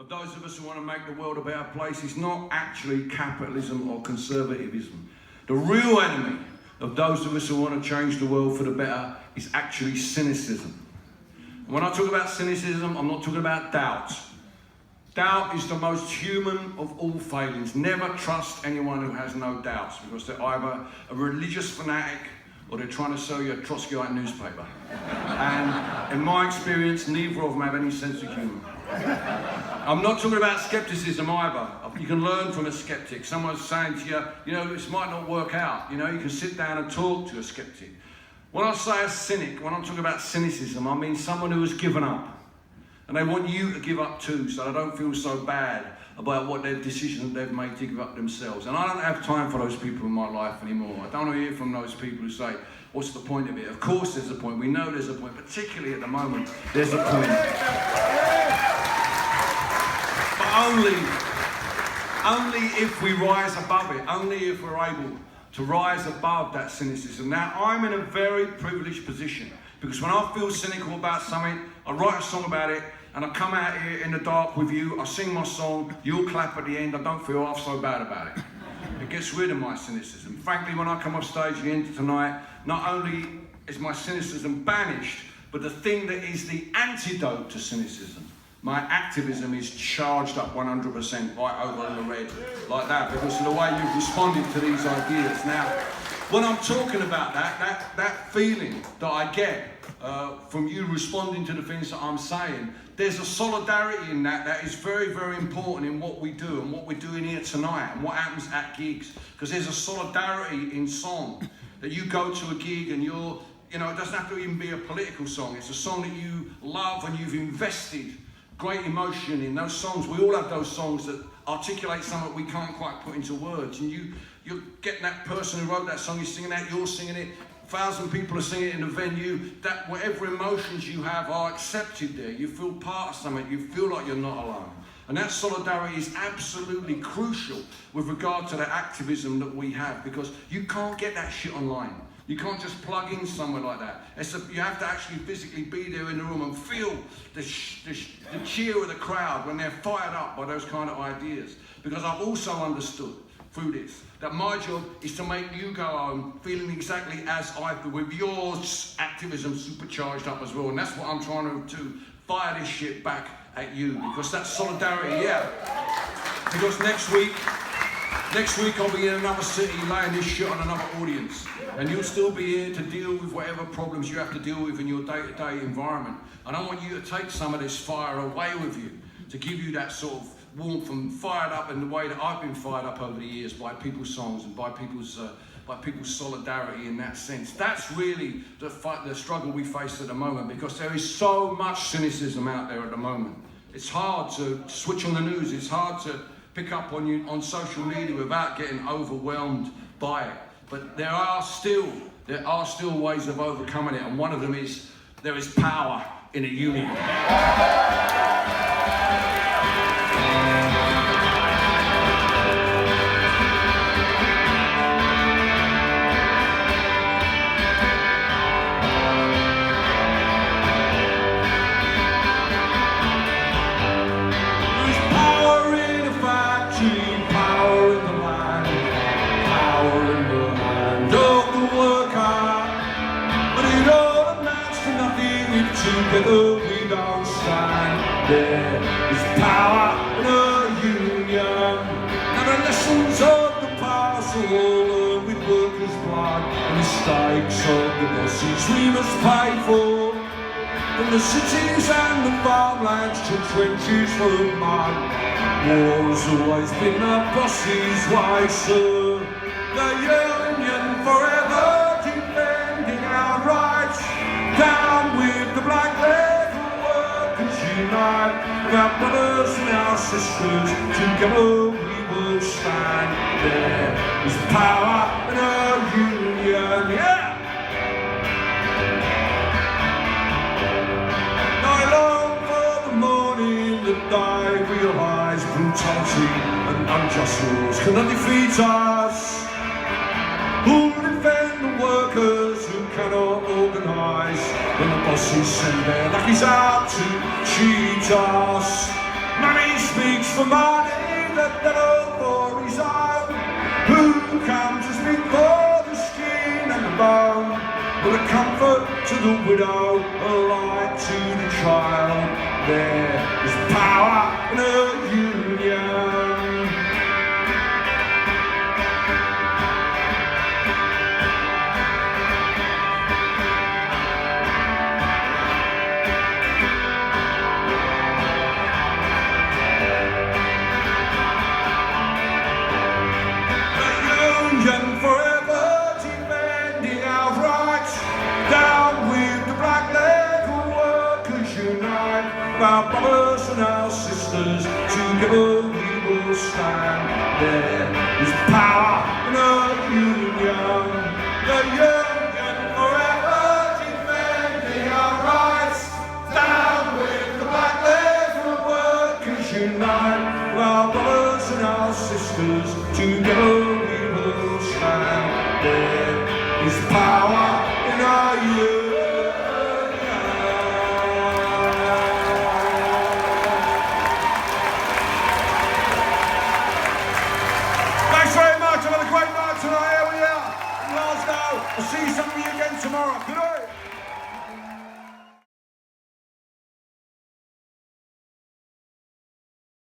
of those of us who want to make the world a better place is not actually capitalism or conservatism. The real enemy of those of us who want to change the world for the better is actually cynicism. And when I talk about cynicism, I'm not talking about doubt. Doubt is the most human of all failings. Never trust anyone who has no doubts, because they're either a religious fanatic or they're trying to sell you a Trotskyite newspaper. And in my experience, neither of them have any sense of humour. I'm not talking about skepticism either. You can learn from a skeptic. Someone's saying to you, you know, this might not work out. You know, you can sit down and talk to a skeptic. When I say a cynic, when I'm talking about cynicism, I mean someone who has given up. And they want you to give up too, so they don't feel so bad about what their decision they've made to give up themselves. And I don't have time for those people in my life anymore. I don't want to hear from those people who say, what's the point of it? Of course there's a point. We know there's a point, particularly at the moment, there's a point. But only if we rise above it, only if we're able to rise above that cynicism. Now, I'm in a very privileged position, because when I feel cynical about something, I write a song about it, and I come out here in the dark with you, I sing my song, you'll clap at the end, I don't feel half so bad about it. It gets rid of my cynicism. Frankly, when I come off stage at the end of tonight, not only is my cynicism banished, but the thing that is the antidote to cynicism, my activism, is charged up 100% right over in the red, like that, because of the way you've responded to these ideas. Now, when I'm talking about that feeling that I get from you responding to the things that I'm saying, there's a solidarity in that is very, very important in what we do and what we're doing here tonight and what happens at gigs. Because there's a solidarity in song, that you go to a gig and you're, you know, it doesn't have to even be a political song. It's a song that you love and you've invested great emotion in those songs. We all have those songs that articulate something we can't quite put into words. And you're getting that person who wrote that song, you're singing that, you're singing it. 1,000 people are singing it in a venue, that whatever emotions you have are accepted there. You feel part of something, you feel like you're not alone. And that solidarity is absolutely crucial with regard to the activism that we have, because you can't get that shit online. You can't just plug in somewhere like that. You have to actually physically be there in the room and feel the cheer of the crowd when they're fired up by those kind of ideas. Because I've also understood through this that my job is to make you go home feeling exactly as I feel, with your activism supercharged up as well. And that's what I'm trying to do, fire this shit back at you, because that's solidarity, yeah. Because next week I'll be in another city laying this shit on another audience, and you'll still be here to deal with whatever problems you have to deal with in your day-to-day environment. And I want you to take some of this fire away with you, to give you that sort of warmth and fired up in the way that I've been fired up over the years by people's songs and by people's solidarity in that sense. That's really the struggle we face at the moment, because there is so much cynicism out there at the moment. It's hard to switch on the news, it's hard to pick up on social media without getting overwhelmed by it. But there are still ways of overcoming it, and one of them is there is power in a union. Together we don't stand. There is power in a union. Now the lessons of the past are all learned with workers' blood, and the mistakes of the bosses we must pay for. From the cities and the farmlands to trenches full of mud, war has always been the boss's way, sir. The union forever defending our rights. Down with the black leather workers unite, with our brothers and our sisters, together we will stand. There is power in our union, yeah! I long for the morning that I realise brutality and unjust rules cannot defeat us. Who'll defend the workers who cannot organise when the bosses send their lackeys out to cheat us? Money speaks for money, the devil for his own. Who comes to speak for the skin and the bone? With a comfort to the widow, a light to the child. There is power in a union. Forever defending our rights. Down with the black labor workers unite. Our brothers and our sisters, together we will stand. There is power in a union. The union forever defending our rights. Down with the black labor workers unite. Our brothers and our sisters, together we will stand. There is power in our union. Thanks very much. I've had a great night tonight. Here we are in Glasgow. I'll see some of you again tomorrow. Good on.